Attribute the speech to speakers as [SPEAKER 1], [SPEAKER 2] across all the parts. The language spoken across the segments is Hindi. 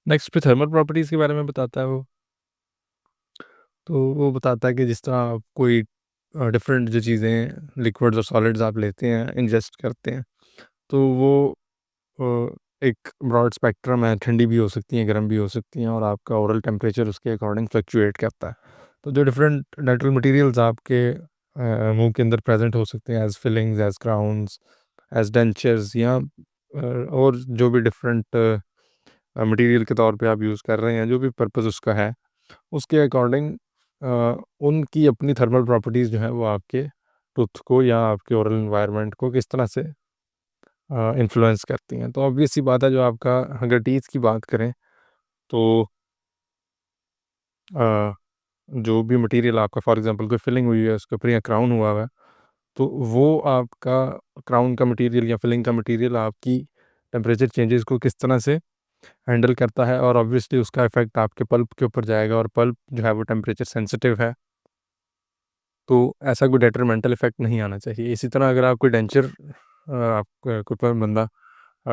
[SPEAKER 1] नेक्स्ट पे थर्मल प्रॉपर्टीज़ के बारे में बताता है वो। तो वो बताता है कि जिस तरह आप कोई डिफरेंट जो चीज़ें लिक्विड्स और सॉलिड्स आप लेते हैं, इंजेस्ट करते हैं, तो वो एक ब्रॉड स्पेक्ट्रम है, ठंडी भी हो सकती हैं, गर्म भी हो सकती हैं, और आपका ओरल टेम्परेचर उसके अकॉर्डिंग फ्लक्चुएट करता है। तो जो डिफरेंट नेचुरल मटेरियल्स आपके मुंह के अंदर प्रेजेंट हो सकते हैं, as fillings, as crowns, as dentures, या और जो भी डिफरेंट मटेरियल के तौर पे आप यूज़ कर रहे हैं, जो भी पर्पस उसका है, उसके अकॉर्डिंग उनकी अपनी थर्मल प्रॉपर्टीज़ जो है वो आपके टूथ को या आपके ओरल एनवायरनमेंट को किस तरह से इन्फ्लुएंस करती हैं। तो ऑब्वियस सी बात है, जो आपका अगर टीथ की बात करें, तो अ, जो भी मटेरियल आपका, फॉर एग्जांपल कोई फिलिंग हुई है उसके ऊपर या क्राउन हुआ हुआ है, तो वो आपका क्राउन का मटेरियल या फिलिंग का मटेरियल आपकी टेम्परेचर चेंजेस को किस तरह से हैंडल करता है, और ऑब्वियसली उसका इफ़ेक्ट आपके पल्प के ऊपर जाएगा, और पल्प जो है वो टेम्परेचर सेंसिटिव है, तो ऐसा कोई डेट्रीमेंटल इफ़ेक्ट नहीं आना चाहिए। इसी तरह अगर आप कोई डेंचर आप कोई बंदा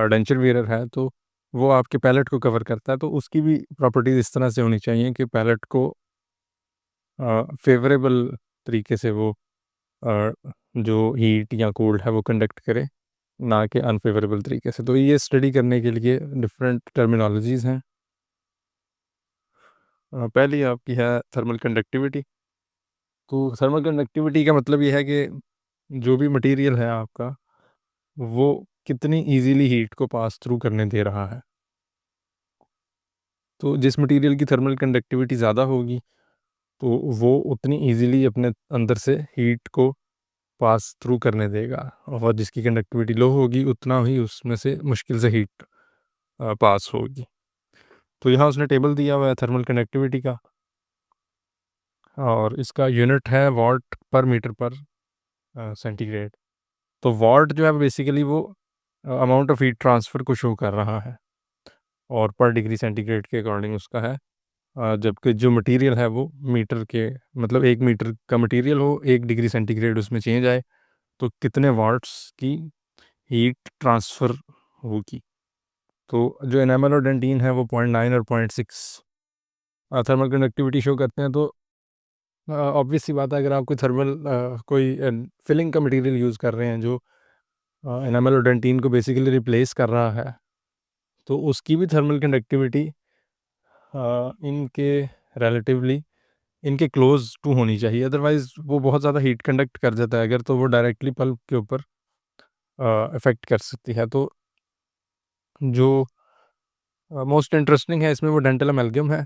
[SPEAKER 1] डेंचर वियरर है, तो वो आपके पैलेट को कवर करता है, तो उसकी भी प्रॉपर्टीज़ इस तरह से होनी चाहिए कि पैलेट को फ़ेवरेबल तरीके से वो अ, जो हीट या कोल्ड है वो कंडक्ट करे, ना कि अनफ़ेवरेबल तरीके से। तो ये स्टडी करने के लिए डिफरेंट टर्मिनोलॉजीज़ हैं। पहली आपकी है थर्मल कंडक्टिविटी। तो थर्मल कंडक्टिविटी का मतलब ये है कि जो भी मटेरियल है आपका, वो कितनी ईज़िली हीट को पास थ्रू करने दे रहा है। तो जिस मटेरियल की थर्मल कंडक्टिविटी ज़्यादा होगी, तो वो उतनी ईज़िली अपने अंदर से हीट को पास थ्रू करने देगा, और जिसकी कंडक्टिविटी लो होगी, उतना ही उसमें से मुश्किल से हीट पास होगी। तो यहाँ उसने टेबल दिया हुआ है थर्मल कंडक्टिविटी का, और इसका यूनिट है वॉट पर मीटर पर सेंटीग्रेड। तो वॉट जो है बेसिकली वो अमाउंट ऑफ हीट ट्रांसफ़र को शो कर रहा है, और पर डिग्री सेंटीग्रेड के अकॉर्डिंग उसका है। जबकि जो मटेरियल है वो मीटर के, मतलब 1 मीटर का मटेरियल हो, 1 डिग्री सेंटीग्रेड उसमें चेंज आए, तो कितने वाट्स की हीट ट्रांसफ़र होगी। तो जो एनामल और डेंटिन है वो 0.9 और 0.6 थर्मल कंडक्टिविटी शो करते हैं। तो ऑब्वियस सी बात है, अगर आप कोई थर्मल कोई फिलिंग का मटेरियल यूज़ कर रहे हैं, जो एनामल और डेंटिन को बेसिकली रिप्लेस कर रहा है, तो उसकी भी थर्मल कंडक्टिविटी इनके रिलेटिवली इनके क्लोज़ टू होनी चाहिए, अदरवाइज़ वो बहुत ज़्यादा हीट कंडक्ट कर जाता है अगर, तो वो डायरेक्टली पल्प के ऊपर इफ़ेक्ट कर सकती है। तो जो मोस्ट इंटरेस्टिंग है इसमें वो डेंटल अमेल्गम है,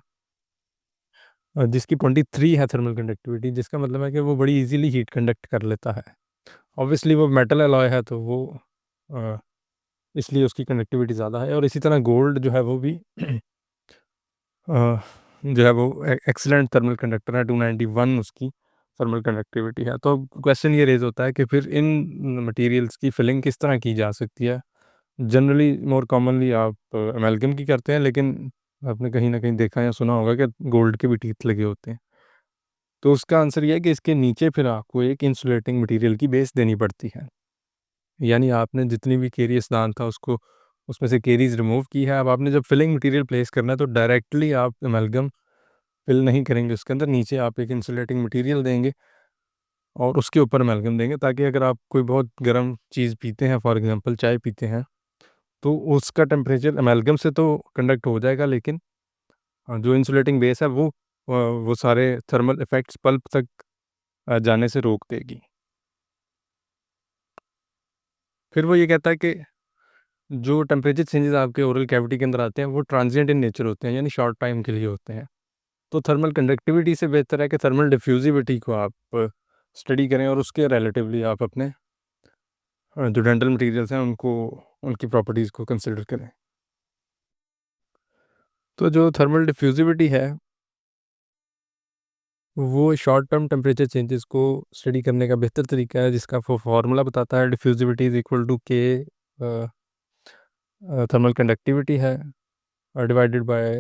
[SPEAKER 1] जिसकी 23 है थर्मल कंडक्टिविटी, जिसका मतलब है कि वो बड़ी ईज़िली हीट कंडक्ट कर लेता है। ऑब्वियसली वो मेटल एलॉय है, तो वो अ, इसलिए उसकी कंडक्टिविटी ज़्यादा है, और इसी तरह गोल्ड जो है वो भी अ, जो है वो एक्सीलेंट थर्मल कंडक्टर है, 291 उसकी थर्मल कंडक्टिविटी है। तो अब क्वेश्चन ये रेज़ होता है कि फिर इन मटेरियल्स की फिलिंग किस तरह की जा सकती है? जनरली मोर कॉमनली आप अमेल्गम की करते हैं, लेकिन आपने कहीं न कहीं देखा या सुना होगा कि गोल्ड के भी टीथ लगे होते हैं। तो उसका आंसर ये है कि इसके नीचे फिर आपको एक इंसुलेटिंग मटेरियल की बेस देनी पड़ती है। यानी आपने जितनी भी केरियस दान था उसको, उसमें से केरीज़ रिमूव की है। अब आपने जब फिलिंग मटेरियल प्लेस करना है, तो डायरेक्टली आप अमेल्गम फिल नहीं करेंगे उसके अंदर, नीचे आप एक इंसुलेटिंग मटेरियल देंगे और उसके ऊपर अमेल्गम देंगे, ताकि अगर आप कोई बहुत गर्म चीज़ पीते हैं, फॉर एग्ज़ाम्पल चाय पीते हैं, तो उसका टेम्परेचर अमेल्गम से तो कंडक्ट हो जाएगा, लेकिन जो इंसुलेटिंग बेस है वो सारे थर्मल इफ़ेक्ट्स पल्प तक जाने से रोक देगी। फिर वो ये कहता है कि जो टेम्परेचर चेंजेस आपके ओरल कैविटी के अंदर आते हैं, वो ट्रांजिएंट इन नेचर होते हैं, यानी शॉर्ट टाइम के लिए होते हैं। तो थर्मल कंडक्टिविटी से बेहतर है कि थर्मल डिफ्यूज़िविटी को आप स्टडी करें, और उसके रिलेटिवली आप अपने जो डेंटल मटेरियल्स हैं उनको, उनकी प्रॉपर्टीज़ को कंसिडर करें। तो जो थर्मल डिफ्यूज़िविटी है, वो शॉर्ट टर्म टेम्परेचर चेंजेस को स्टडी करने का बेहतर तरीका है, जिसका वो फार्मूला बताता है, diffusivity is equal to K thermal conductivity है, divided by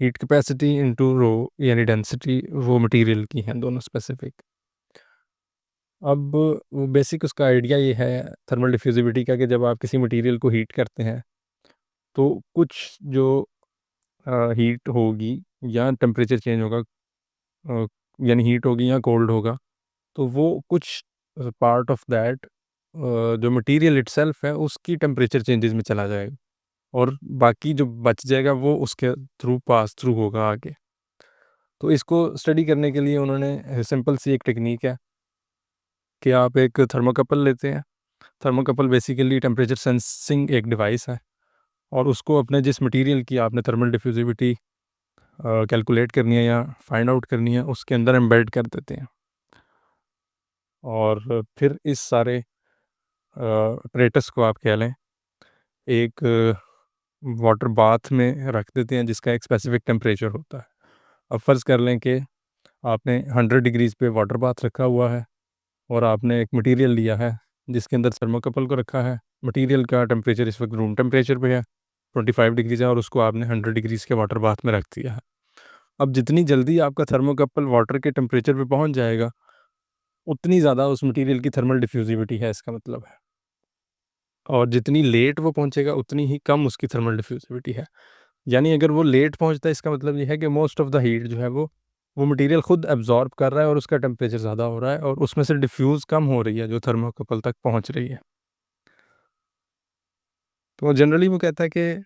[SPEAKER 1] heat capacity into rho, यानी डेंसिटी वो मटेरियल की हैं दोनों स्पेसिफिक। अब वो बेसिक उसका आइडिया ये है थर्मल डिफ्यूजिविटी का, कि जब आप किसी मटेरियल को हीट करते हैं, तो कुछ जो हीट होगी या टेम्परेचर चेंज होगा, यानी हीट होगी या कोल्ड होगा, तो वो कुछ पार्ट ऑफ दैट जो मटेरियल इटसेल्फ है उसकी टेम्परेचर चेंजेस में चला जाएगा, और बाकी जो बच जाएगा वो उसके थ्रू पास थ्रू होगा आगे। तो इसको स्टडी करने के लिए उन्होंने सिंपल सी एक टेक्निक है कि आप एक थर्मोकपल लेते हैं। थर्मोकपल बेसिकली टेम्परेचर सेंसिंग एक डिवाइस है, और उसको अपने जिस मटेरियल की आपने थर्मल डिफ्यूजिविटी कैलकुलेट करनी है या फाइंड आउट करनी है उसके अंदर एम्बेड कर देते हैं, और फिर इस सारे अपरेटस को आप कह लें एक वाटर बाथ में रख देते हैं जिसका एक स्पेसिफिक टेम्परेचर होता है। अब फ़र्ज़ कर लें कि आपने 100 डिग्रीज़ पे वाटर बाथ रखा हुआ है, और आपने एक मटेरियल लिया है जिसके अंदर थर्मोकपल को रखा है। मटेरियल का टेम्परेचर इस वक्त रूम टेम्परेचर पे है, 25 डिग्रीज़ है, और उसको आपने 100 डिग्रीज़ के वाटर बाथ में रख दिया है। अब जितनी जल्दी आपका थर्मोकपल वाटर के टेम्परेचर पे पहुंच जाएगा, उतनी ज़्यादा उस मटेरियल की थर्मल डिफ्यूजिविटी है, इसका मतलब है। और जितनी लेट वो पहुंचेगा उतनी ही कम उसकी थर्मल डिफ्यूजिविटी है। यानी अगर वो लेट पहुंचता है, इसका मतलब ये है कि मोस्ट ऑफ द हीट जो है वो मटेरियल खुद एब्जॉर्ब कर रहा है, और उसका टेम्परेचर ज़्यादा हो रहा है, और उसमें से डिफ्यूज़ कम हो रही है जो थर्मोकपल तक पहुंच रही है। तो जनरली वो कहता है कि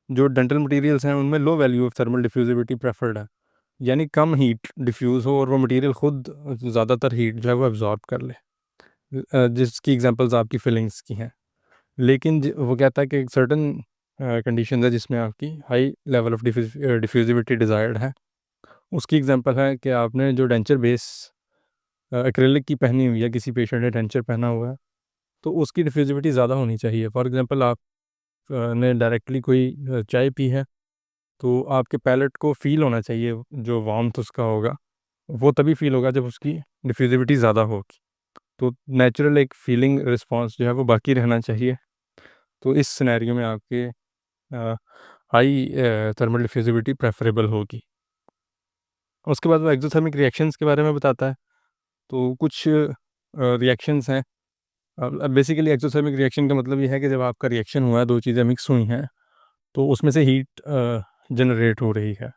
[SPEAKER 1] जो डेंटल मटेरियल्स हैं उनमें low value of thermal diffusivity preferred है, यानी कम हीट डिफ्यूज़ हो और वो मटेरियल खुद ज़्यादातर हीट जो है वो एब्जॉर्ब कर ले, जिसकी एग्जांपल्स आपकी फीलिंग्स की हैं। लेकिन वो कहता है कि एक सर्टन कंडीशन है जिसमें आपकी high level of diffusivity desired है। उसकी एग्जांपल है कि आपने जो डेंचर बेस एक्रेलिक की पहनी हुई है, किसी पेशेंट ने डेंचर पहना हुआ है, तो उसकी डिफ्यूजिविटी ज़्यादा होनी चाहिए। फॉर एग्जांपल आप ने डायरेक्टली कोई चाय पी है, तो आपके पैलेट को फ़ील होना चाहिए जो वार्मथ उसका होगा, वो तभी फ़ील होगा जब उसकी डिफ्यूजिविटी ज़्यादा होगी। तो नेचुरल एक फीलिंग रिस्पॉन्स जो है वो बाकी रहना चाहिए। तो इस सिनेरियो में आपके हाई थर्मल डिफ्यूजिविटी प्रेफरेबल होगी। उसके बाद वो एक्ज़ोथर्मिक रिएक्शंस के बारे में बताता है। तो कुछ रिएक्शंस हैं। बेसिकली एक्ज़ोथर्मिक रिएक्शन का मतलब ये है कि जब आपका रिएक्शन हुआ है, 2 चीज़ें मिक्स हुई हैं, तो उसमें से हीट जनरेट हो रही है।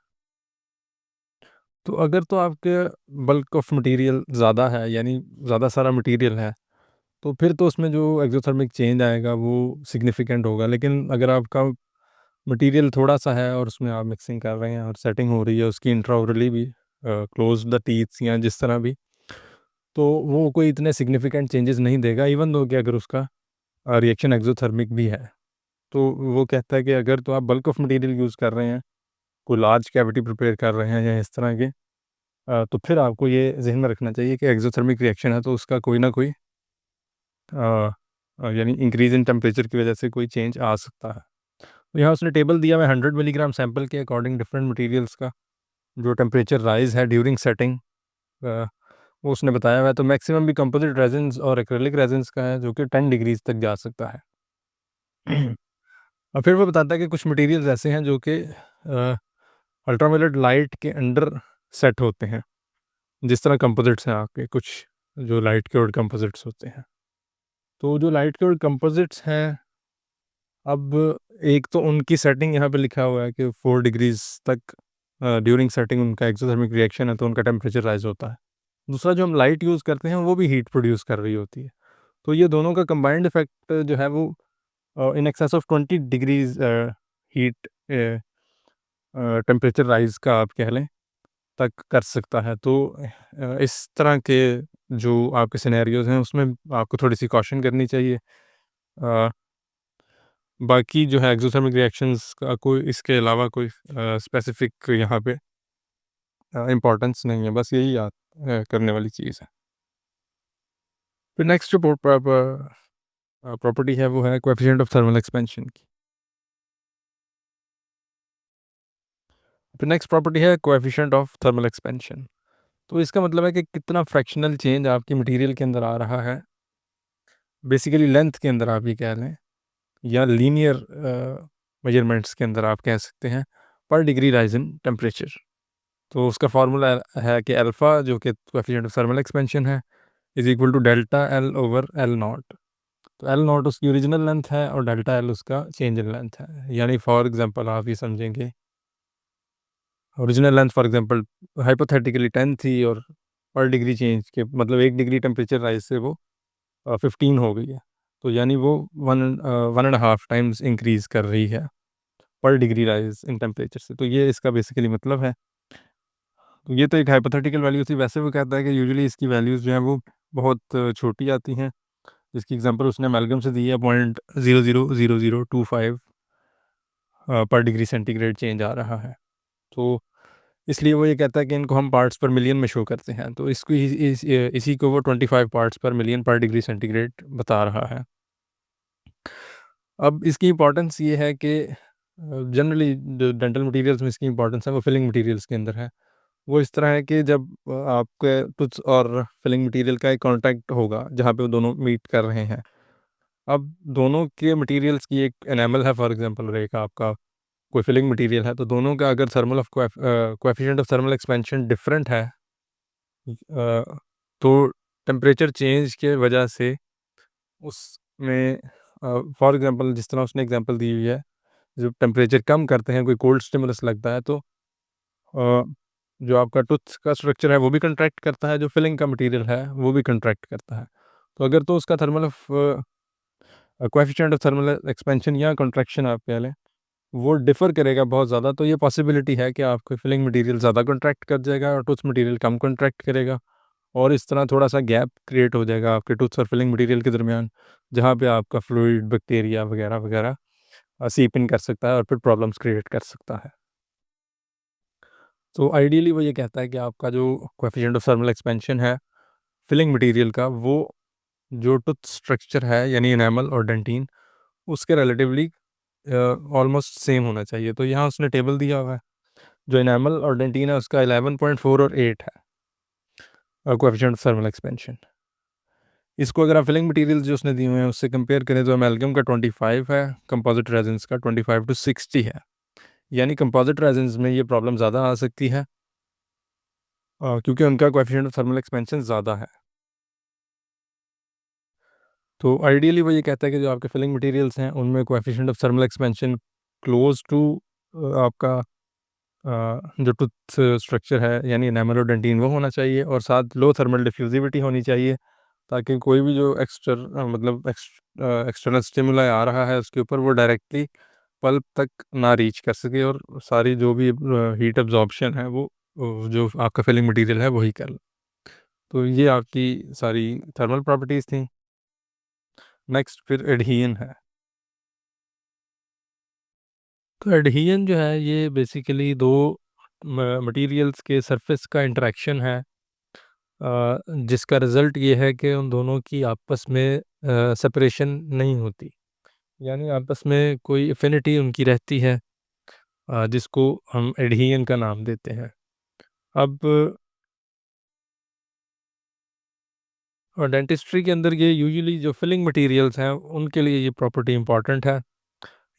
[SPEAKER 1] तो अगर तो आपके बल्क ऑफ मटेरियल ज़्यादा है, यानी ज़्यादा सारा मटेरियल है, तो फिर तो उसमें जो एक्ज़ोथर्मिक चेंज आएगा वो सिग्निफिकेंट होगा। लेकिन अगर आपका मटेरियल थोड़ा-सा है और उसमें आप मिक्सिंग कर रहे हैं और सेटिंग हो रही है उसकी इंट्राओरली भी, क्लोज़ द टीथ्स या जिस तरह भी, तो वो कोई इतने सिग्निफिकेंट चेंजेस नहीं देगा, इवन दो कि अगर उसका रिएक्शन एक्ज़ोथर्मिक भी है। तो वो कहता है कि अगर तो आप बल्क ऑफ मटेरियल यूज़ कर रहे हैं, कोई लार्ज कैविटी प्रिपेयर कर रहे हैं या इस तरह के, तो फिर आपको ये ज़हन में रखना चाहिए कि एक्ज़ोथर्मिक रिएक्शन है तो उसका कोई ना कोई यानी इंक्रीज़ इन टेम्परेचर की वजह से कोई चेंज आ सकता है। तो यहाँ उसने टेबल दिया हुआ है 100 मिलीग्राम सैंपल के अकॉर्डिंग डिफरेंट मटेरियल्स का जो टेम्परेचर राइज़ है ड्यूरिंग सेटिंग, वो उसने बताया हुआ है। तो मैक्सिमम भी कंपोजिट रेज़िन्स और एक्रिलिक रेज़िन्स का है जो कि 10 डिग्रीज़ तक जा सकता है। और फिर वो बताता है कि कुछ मटेरियल्स ऐसे हैं जो कि अल्ट्रावायलेट लाइट के अंडर सेट होते हैं, जिस तरह कंपोजिट्स हैं आपके कुछ जो लाइट क्योर्ड कंपोजिट्स होते हैं। तो जो लाइट क्योर्ड कंपोजिट्स हैं, अब एक तो उनकी सेटिंग यहाँ पे लिखा हुआ है कि 4 डिग्रीज़ तक ड्यूरिंग सेटिंग उनका एक्ज़ोथर्मिक रिएक्शन है, तो उनका टेम्परेचर राइज़ होता है। दूसरा जो हम लाइट यूज़ करते हैं वो भी हीट प्रोड्यूस कर रही होती है। तो ये दोनों का कंबाइंड इफ़ेक्ट जो है वो in excess of 20 degrees heat temperature rise का आप कह लें तक कर सकता है। तो इस तरह के जो आपके सिनेरियोज़ हैं उसमें आपको थोड़ी-सी कॉशन करनी चाहिए। अ, बाकी जो है एक्ज़ोथर्मिक रिएक्शंस का कोई इसके अलावा कोई स्पेसिफ़िक यहाँ पे इम्पोर्टेंस नहीं है, बस यही याद करने वाली चीज़ है। फिर नेक्स्ट जो प्रॉपर्टी है वो है कोएफ़िशिएंट ऑफ थर्मल एक्सपेंशन की। फिर नेक्स्ट प्रॉपर्टी है कोएफ़िशिएंट ऑफ थर्मल एक्सपेंशन। तो इसका मतलब है कि कितना फ्रैक्शनल चेंज आपके मटेरियल के अंदर आ रहा है, बेसिकली लेंथ के अंदर आप ये कह लें, या लीनियर मेजरमेंट्स के अंदर आप कह सकते हैं, पर डिग्री राइज़ इन टेम्परेचर। तो उसका फार्मूला है कि अल्फ़ा जो कि कोएफ़िशिएंट ऑफ थर्मल एक्सपेंशन है is equal to delta L over L naught. तो एल नॉट उसकी ओरिजिनल लेंथ है और डेल्टा एल उसका चेंज इन लेंथ है। यानी फॉर एग्ज़ाम्पल आप ये समझेंगे original length for example hypothetically 10 थी और पर डिग्री चेंज के मतलब 1 डिग्री टेम्परेचर राइज से वो 15 हो गई है। तो यानी वो 1.5 टाइम्स इंक्रीज़ कर रही है पर डिग्री राइज इन टेम्परेचर से। तो ये इसका बेसिकली मतलब है। तो ये तो एक हाइपोथेटिकल वैल्यू थी। वैसे वो कहता है कि यूजुअली इसकी वैल्यूज़ जो हैं वो बहुत छोटी आती हैं। जिसकी एग्जांपल उसने अमेल्गम से दी है 0.000025 पर डिग्री सेंटीग्रेड चेंज आ रहा है। तो इसलिए वो ये कहता है कि इनको हम पार्ट्स पर मिलियन में शो करते हैं। तो इसको इसी को वो 25 पार्ट्स पर मिलियन पर डिग्री सेंटीग्रेड बता रहा है। अब इसकी इम्पोर्टेंस ये है कि जनरली जो डेंटल मटेरियल्स में इसकी इम्पोर्टेंस है वो फिलिंग मटेरियल्स के अंदर है। वो इस तरह है कि जब आपके टूथ और फिलिंग मटेरियल का एक कांटेक्ट होगा जहाँ पे वो दोनों मीट कर रहे हैं। अब दोनों के मटेरियल्स की एक एनामल है फॉर एग्जांपल और एक आपका कोई फिलिंग मटेरियल है, तो दोनों का अगर coefficient of thermal expansion different है तो टेम्परेचर चेंज के वजह से उसमें फॉर एग्जांपल जिस तरह उसने एग्जांपल दी हुई है, जब टेम्परेचर कम करते हैं, कोई कोल्ड स्टिमुलस लगता है तो जो आपका टूथ का स्ट्रक्चर है वो भी कंट्रैक्ट करता है, जो फिलिंग का मटेरियल है वो भी कंट्रैक्ट करता है। तो अगर तो उसका कोएफिशिएंट ऑफ थर्मल एक्सपेंशन या कंट्रैक्शन आप कह लें, वो डिफ़र करेगा बहुत ज़्यादा। तो ये पॉसिबिलिटी है कि आपका फिलिंग मटेरियल ज़्यादा कंट्रैक्ट कर जाएगा और टूथ मटेरियल कम कंट्रैक्ट करेगा, और इस तरह थोड़ा-सा गैप क्रिएट हो जाएगा आपके टूथ और फिलिंग मटेरियल के दरमियान, जहाँ पे आपका फ्लूइड, बैक्टीरिया वगैरह सीप इन कर सकता है और फिर प्रॉब्लम्स क्रिएट कर सकता है। तो आइडियली वो ये कहता है कि आपका जो कोएफिशिएंट ऑफ थर्मल एक्सपेंशन है फिलिंग मटेरियल का, वो जो टूथ स्ट्रक्चर है यानी एनामल और डेंटिन, उसके रिलेटिवली ऑलमोस्ट सेम होना चाहिए। तो यहाँ उसने टेबल दिया हुआ है। जो एनामल और डेंटिन है उसका 11.4 और 8 है कोएफिशिएंट ऑफ थर्मल एक्सपेंशन। इसको अगर आप फिलिंग मटेरियल जो उसने दिए हुए हैं उससे कंपेयर करें तो अमेल्गम का 25 है, कंपोजिट रेजिन्स का 25 to 60 है। यानी कंपोजिट रेजिन्स में ये प्रॉब्लम ज़्यादा आ सकती है क्योंकि उनका कोएफिशिएंट ऑफ थर्मल एक्सपेंशन ज़्यादा है। तो आइडियली वो ये कहता है कि जो आपके फिलिंग मटेरियल्स हैं उनमें coefficient of thermal expansion close to आपका जो टूथ स्ट्रक्चर है यानी एनामल और डेंटिन वो होना चाहिए, और साथ लो थर्मल डिफ्यूजिविटी होनी चाहिए, ताकि कोई भी जो एक्सटर्नल स्टिमुलाई आ रहा है उसके ऊपर वो डायरेक्टली पल्प तक ना रीच कर सके और सारी जो भी हीट एब्जॉर्प्शन है वो जो आपका फिलिंग मटेरियल है वही कर ले। तो ये आपकी सारी थर्मल प्रॉपर्टीज़ थी। नेक्स्ट फिर एडहियन है। तो एडहियन जो है ये बेसिकली दो मटेरियल्स के सरफेस का इंटरेक्शन है, जिसका रिज़ल्ट ये है कि उन दोनों की आपस में सेपरेशन नहीं होती, यानी आपस में कोई एफिनिटी उनकी रहती है, जिसको हम एडहियन का नाम देते हैं। अब और डेंटिस्ट्री के अंदर ये यूजुअली जो फिलिंग मटेरियल्स हैं उनके लिए ये प्रॉपर्टी इंपॉर्टेंट है,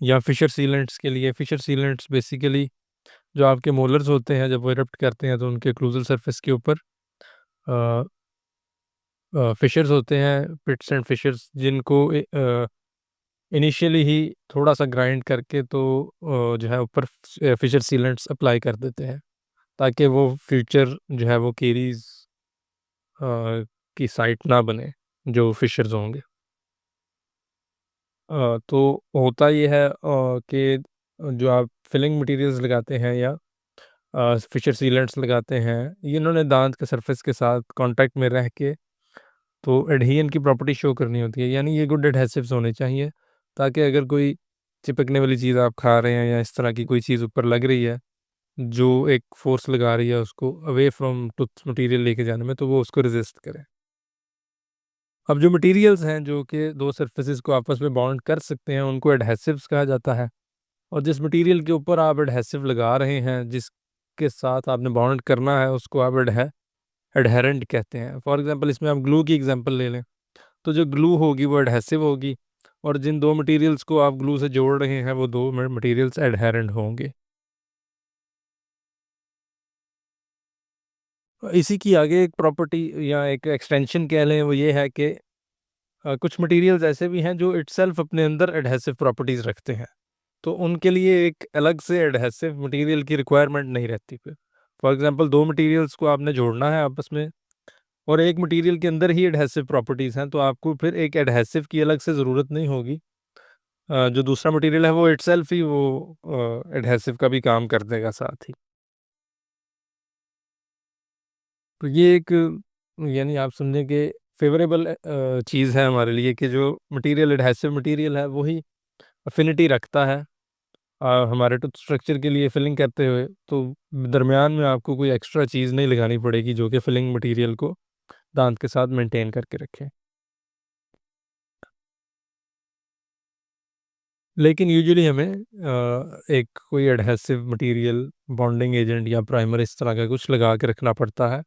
[SPEAKER 1] या फिशर सीलेंट्स के लिए। फिशर सीलेंट्स बेसिकली जो आपके मोलर्स होते हैं जब वो इरप्ट करते हैं तो उनके क्लूजल सरफेस के ऊपर फिशर्स होते हैं, पिट्स एंड फिशर्स, जिनको इनिशियली ही थोड़ा-सा ग्राइंड करके तो जो है ऊपर फिशर सीलेंट्स अप्लाई कर देते हैं, ताकि वो फ्यूचर जो है वो कैरीज़ की साइट ना बने, जो फिशर्स होंगे। तो होता ये है कि जो आप फिलिंग मटेरियल्स लगाते हैं या फिशर सीलेंट्स लगाते हैं, ये इन्होंने दाँत के सरफेस के साथ कॉन्टैक्ट में रह के तो एडहियन की प्रॉपर्टी शो करनी होती है, यानी ये गुड एडहेसिव्स होने चाहिए, ताकि अगर कोई चिपकने वाली चीज़ आप खा रहे हैं या इस तरह की कोई चीज़ ऊपर लग रही है, जो एक फ़ोर्स लगा रही है उसको अवे फ्रॉम टूथ मटेरियल लेके जाने में, तो वो उसको रेज़िस्ट करे। अब जो मटेरियल्स हैं जो कि 2 सरफेसेस को आपस में बॉन्ड कर सकते हैं, उनको एडहेसिव्स कहा जाता है, और जिस मटेरियल के ऊपर आप एडहेसिव लगा रहे हैं, जिसके साथ आपने बॉन्ड करना है, उसको आप एडहेरेंट कहते हैं। फॉर एग्ज़ाम्पल इसमें आप ग्लू की एग्ज़ाम्पल ले लें, तो जो ग्लू होगी वो एडहेसिव होगी, और जिन 2 मटेरियल्स को आप ग्लू से जोड़ रहे हैं वो 2 मटेरियल्स एडहेरेंट होंगे। इसी की आगे एक प्रॉपर्टी या एक एक्सटेंशन कह लें, वो ये है कि कुछ मटेरियल्स ऐसे भी हैं जो इटसेल्फ अपने अंदर एडहेसिव प्रॉपर्टीज़ रखते हैं। तो उनके लिए एक अलग से एडहेसिव मटेरियल की रिक्वायरमेंट नहीं रहती फिर। फॉर एग्जांपल 2 मटेरियल्स को आपने जोड़ना है आपस में और एक मटेरियल के अंदर ही एडहेसिव प्रॉपर्टीज़ हैं, तो आपको फिर एक एडहेसिव की अलग से ज़रूरत नहीं होगी। जो दूसरा मटेरियल है वो इटसेल्फ ही वो एडहेसिव का भी काम कर देगा साथ ही। तो ये एक यानी आप समझें कि फ़ेवरेबल चीज़ है हमारे लिए कि जो मटेरियल एडहेसिव मटेरियल है वही अफ़िनिटी रखता है हमारे टूथ स्ट्रक्चर के लिए फिलिंग करते हुए, तो दरमियान में आपको कोई एक्स्ट्रा चीज़ नहीं लगानी पड़ेगी जो कि फिलिंग मटेरियल को दांत के साथ मेंटेन करके रखे। लेकिन यूजुअली हमें एक कोई एडहेसिव मटेरियल, बॉन्डिंग एजेंट या प्राइमर इस तरह का कुछ लगा के रखना पड़ता है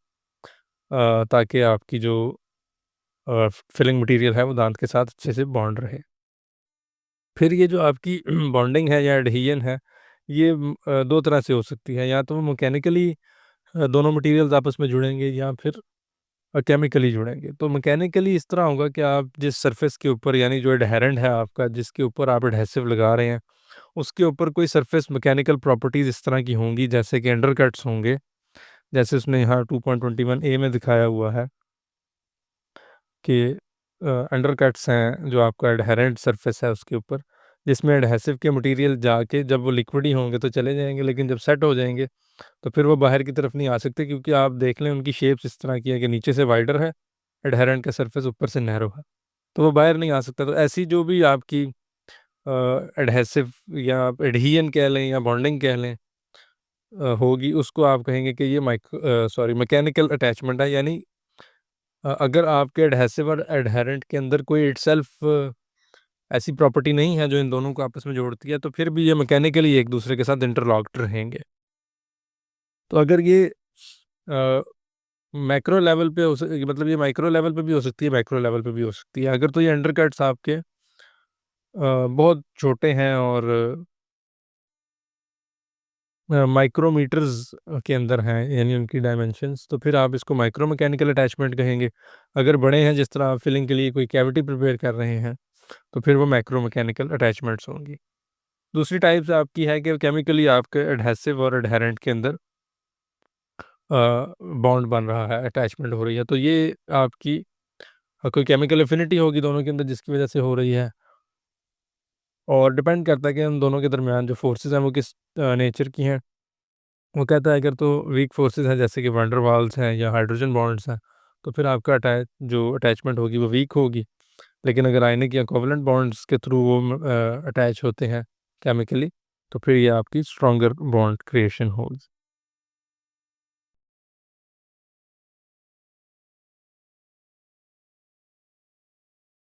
[SPEAKER 1] ताकि आपकी जो फिलिंग मटेरियल है वो दांत के साथ अच्छे से बॉन्ड रहे। फिर ये जो आपकी बॉन्डिंग है या एडहेजन है, ये 2 तरह से हो सकती है, या तो वो मैकेनिकली दोनों मटेरियल्स आपस में जुड़ेंगे या फिर केमिकली जुड़ेंगे। तो मैकेनिकली इस तरह होगा कि आप जिस सरफेस के ऊपर यानी जो एडहेरेंट है आपका, जिसके ऊपर आप एडहेसिव लगा रहे हैं, उसके ऊपर कोई सरफेस मैकेनिकल प्रॉपर्टीज़ इस तरह की होंगी जैसे कि अंडरकट्स होंगे, जैसे उसने यहाँ 2.21 ए में दिखाया हुआ है कि अंडरकट्स हैं जो आपका एडहेरेंट सरफेस है उसके ऊपर, जिसमें एडहेसिव के मटेरियल जाके जब वो लिक्विड ही होंगे तो चले जाएँगे, लेकिन जब सेट हो जाएँगे तो फिर वो बाहर की तरफ नहीं आ सकते, क्योंकि आप देख लें उनकी शेप्स इस तरह की है कि नीचे से वाइडर है, एडहेरेंट का सरफेस ऊपर से नैरो है, तो वो बाहर नहीं आ सकता। तो ऐसी जो भी आपकी एडहेसिव या आप एडहेजन कह लें या बॉन्डिंग कह लें होगी, उसको आप कहेंगे कि ये मैकेनिकल अटैचमेंट है। यानी अगर आपके एडहेसिव और एडहेरेंट के अंदर कोई इटसेल्फ ऐसी प्रॉपर्टी नहीं है जो इन दोनों को आपस में जोड़ती है, तो फिर भी ये मैकेनिकली एक दूसरे के साथ इंटरलॉक्ड रहेंगे। तो अगर ये अ, मैक्रो लेवल पे मतलब ये माइक्रो लेवल पे भी हो सकती है, मैक्रो लेवल पे भी हो सकती है। अगर तो ये अंडरकट्स आपके बहुत छोटे हैं और माइक्रोमीटर्स के अंदर हैं, यानी उनकी डायमेंशंस, तो फिर आप इसको माइक्रो मैकेनिकल अटैचमेंट कहेंगे। अगर बड़े हैं, जिस तरह आप फिलिंग के लिए कोई कैविटी प्रिपेयर कर रहे हैं, तो फिर वो मैक्रो मैकेनिकल अटैचमेंट्स होंगी। दूसरी टाइप्स आपकी है कि केमिकली आपके एडहेसिव और एडहेरेंट के अंदर बॉन्ड बन रहा है, अटैचमेंट हो रही है, तो ये आपकी कोई केमिकल एफिनिटी होगी दोनों के अंदर जिसकी वजह से हो रही है, और डिपेंड करता है कि उन दोनों के दरमियान जो फोर्सेस हैं वो किस नेचर की हैं। वो कहता है अगर तो वीक फोर्सेस हैं जैसे कि वंडर वाल्स हैं या हाइड्रोजन बॉन्ड्स हैं, तो फिर आपका जो अटैचमेंट होगी वो वीक होगी। लेकिन अगर आयनिक या कोवलेंट बॉन्ड्स के थ्रू वो अटैच होते हैं केमिकली, तो फिर ये आपकी स्ट्रॉन्गर बॉन्ड क्रिएशन होगी।